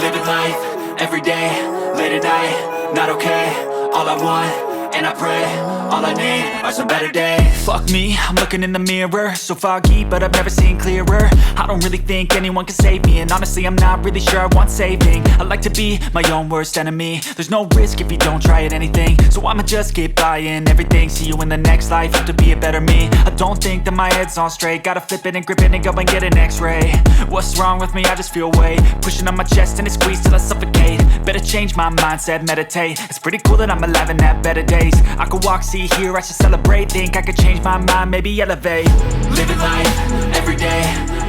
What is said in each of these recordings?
Living life, everyday, late at night, not okay. All I want, and I pray, all I need are some better days. Fuck me, I'm looking in the mirror, so foggy, but I've never seen clearer. I don't really think anyone can save me, and honestly I'm not really sure I want saving. I like to be my own worst enemy. There's no risk if you don't try at anything, so I'ma just keep buying everything. See you in the next life, have to be a better me. I don't think that my head's on straight, gotta flip it and grip it and go and get an x-ray. What's wrong with me? I just feel weight pushing on my chest and it squeezes till I suffocate. Better change my mindset, meditate. It's pretty cool that I'm alive and have better days. I could walk, see, hear, I should celebrate. Think I could change my mind, maybe elevate. Living life, everyday,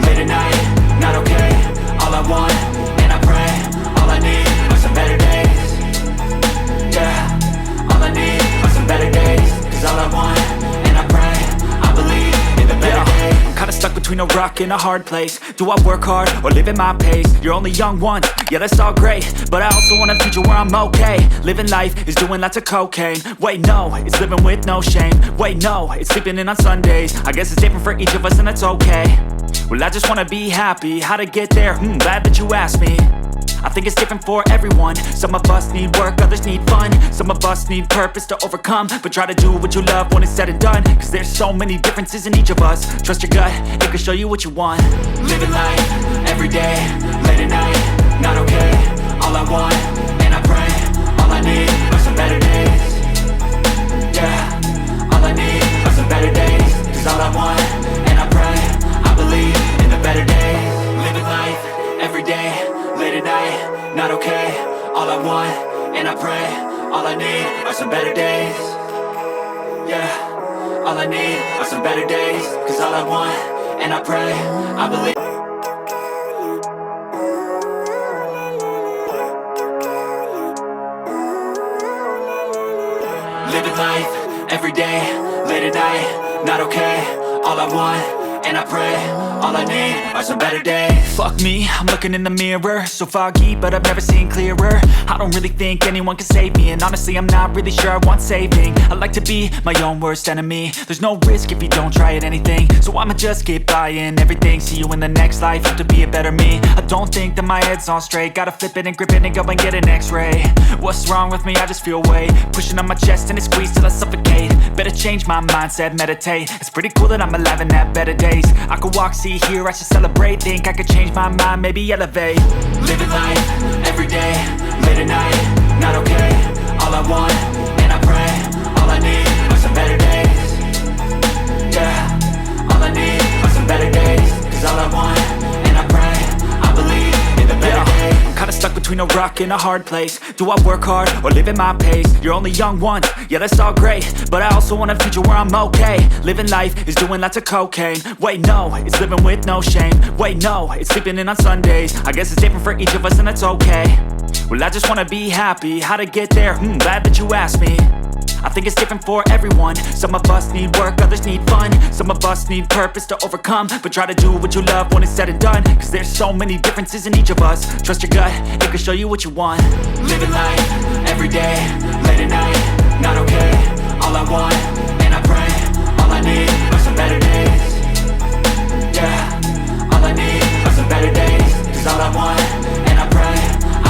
late at night, not okay. All I want, and I pray, all I need are some better days. Yeah, all I need are some better days. Cause all I want, and I pray, I believe in the better days. I'm kinda stuck between a rock and a hard place. Do I work hard or live at my pace? You're only young once, yeah that's all great, but I also want a future where I'm okay. Living life is doing lots of cocaine. Wait no, it's living with no shame. Wait no, it's sleeping in on Sundays. I guess it's different for each of us and that's okay. Well I just wanna be happy, how to get there? Glad that you asked me. I think it's different for everyone. Some of us need work, others need fun. Some of us need purpose to overcome. But try to do what you love when it's said and done. Cause there's so many differences in each of us. Trust your gut, it can show you what you want. Living life, everyday, late at night, not okay. All I want, and I pray, all I need are some better days. Yeah, all I need are some better days. Cause all I want, and I pray, I believe in the better days. Living life, everyday, late at night, not okay. All I want, and I pray, all I need are some better days. Yeah, all I need are some better days. Cause all I want, and I pray, I believe. Living life, everyday, late at night, not okay. All I want, and I pray, all I need are some better days. Fuck me, I'm looking in the mirror, so foggy, but I've never seen clearer. I don't really think anyone can save me, and honestly I'm not really sure I want saving. I like to be my own worst enemy. There's no risk if you don't try at anything, so I'ma just keep buying everything. See you in the next life, have to be a better me. I don't think that my head's on straight, gotta flip it and grip it and go and get an x-ray. What's wrong with me? I just feel weight pushing on my chest and it squeezes till I suffocate. Better change my mindset, meditate. It's pretty cool that I'm alive and have better days. I could walk, see, hear, I should celebrate. Think I could change my mind, maybe elevate. Living life, everyday, late at night, not okay. All I want, and I pray, all I need are some better days. Yeah, all I need are some better days. Cause all I want, and I pray, I believe in the better days. I'm kinda stuck between a rock and a hard place. Do I work hard or live at my pace? You're only young once, yeah that's all great, but I also want a future where I'm okay. Living life is doing lots of cocaine. Wait no, it's living with no shame. Wait no, it's sleeping in on Sundays. I guess it's different for each of us and that's okay. Well I just wanna be happy, how to get there? Glad that you asked me. I think it's different for everyone. Some of us need work, others need fun. Some of us need purpose to overcome. But try to do what you love when it's said and done. Cause there's so many differences in each of us. Trust your gut, it can show you what you want. Living life, everyday, late at night, not okay. All I want, and I pray, all I need are some better days. Yeah, all I need are some better days. Cause all I want, and I pray,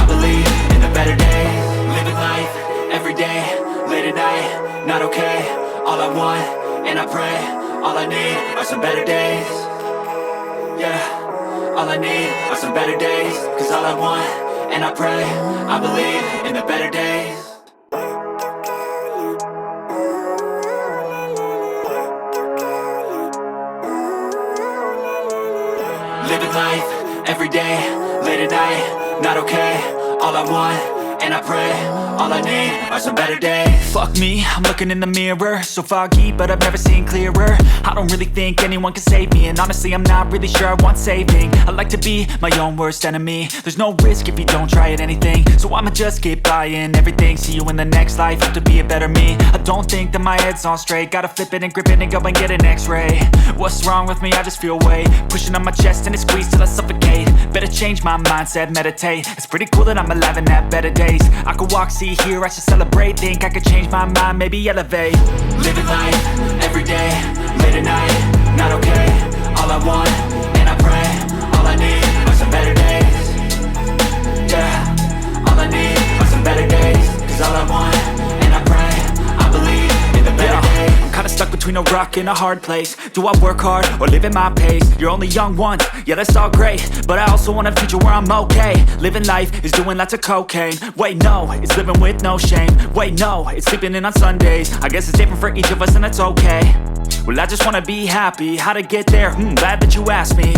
I believe in the better days. Living life, everyday, late at night, not okay. All I want, and I pray, all I need are some better days. Yeah, all I need are some better days. Cause all I want, and I pray, I believe in the better days. Living life, everyday, late at night, not okay. All I want, and I pray, all I need are some better days. Fuck me, I'm looking in the mirror, so foggy, but I've never seen clearer. I don't really think anyone can save me, and honestly I'm not really sure I want saving. I like to be my own worst enemy. There's no risk if you don't try at anything, so I'ma just keep buying everything. See you in the next life, have to be a better me. I don't think that my head's on straight, gotta flip it and grip it and go and get an x-ray. What's wrong with me? I just feel weight pushing on my chest and it squeezes till I suffocate. Better change my mindset, meditate. It's pretty cool that I'm alive and have better days. I could walk, see, hear, I should celebrate. Think I could change my mind, maybe elevate. Living life, everyday, late at night, not okay. All I want, and I pray, all I need are some better days. Yeah, rock in a hard place. Do I work hard or live at my pace? You're only young once, yeah that's all great, but I also want a future where I'm okay. Living life is doing lots of cocaine. Wait no, it's living with no shame. Wait no, it's sleeping in on Sundays. I guess it's different for each of us and that's okay. Well I just wanna be happy, how to get there? Glad that you asked me.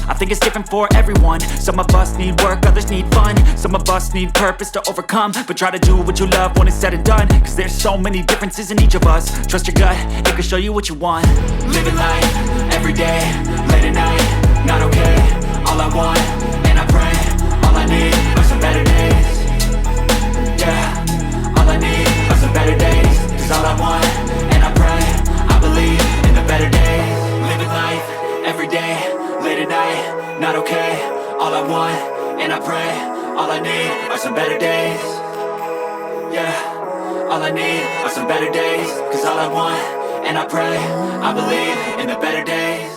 I think it's different for everyone. Some of us need work, others need fun. Some of us need purpose to overcome. But try to do what you love when it's said and done, cause there's so many differences in each of us. Trust your gut, it can show you what you want. Living life, everyday, late at night, not okay. All I want, and I pray, all I need are some better days. Yeah, all I need are some better days. Cause all I want, and I pray, I believe in the better days. Living life, everyday, late at night, not okay. All I want, and I pray, all I need are some better days. Yeah, all I need are some better days. Cause all I want, and I pray, I believe in the better days.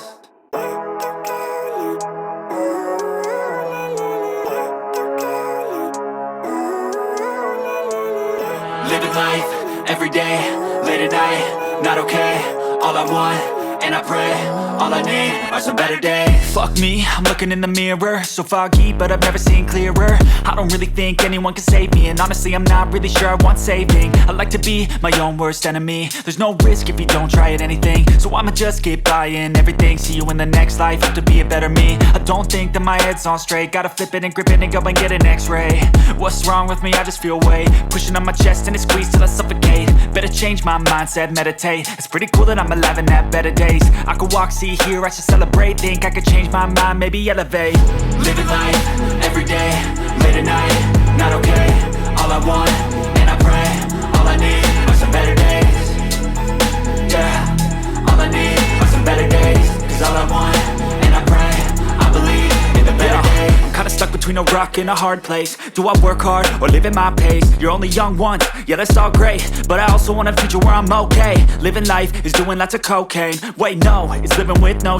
Living life, everyday, late at night, not okay. All I want, and I pray, all I need are some better days. Fuck me, I'm looking in the mirror, so foggy, but I've never seen clearer. I don't really think anyone can save me, and honestly I'm not really sure I want saving. I like to be my own worst enemy. There's no risk if you don't try at anything, so I'ma just keep buying everything. See you in the next life, have to be a better me. I don't think that my head's on straight, gotta flip it and grip it and go and get an x-ray. What's wrong with me? I just feel weight pushing on my chest and it squeezes till I suffocate. Better change my mindset, meditate. It's pretty cool that I'm alive and have better days. I could walk, see, hear, I should celebrate. Think I could change my mind, maybe elevate. Living life, everyday, late at night, not okay. All I want, and I pray, all I need are some better days. Yeah, all I need are some better days. Cause all I want, and I pray, I believe in the better days. I'm kinda stuck between a rock and a hard place. Do I work hard or live at my pace? You're only young once, yeah that's all great, but I also want a future where I'm okay. Living life is doing lots of cocaine. Wait no, it's living with no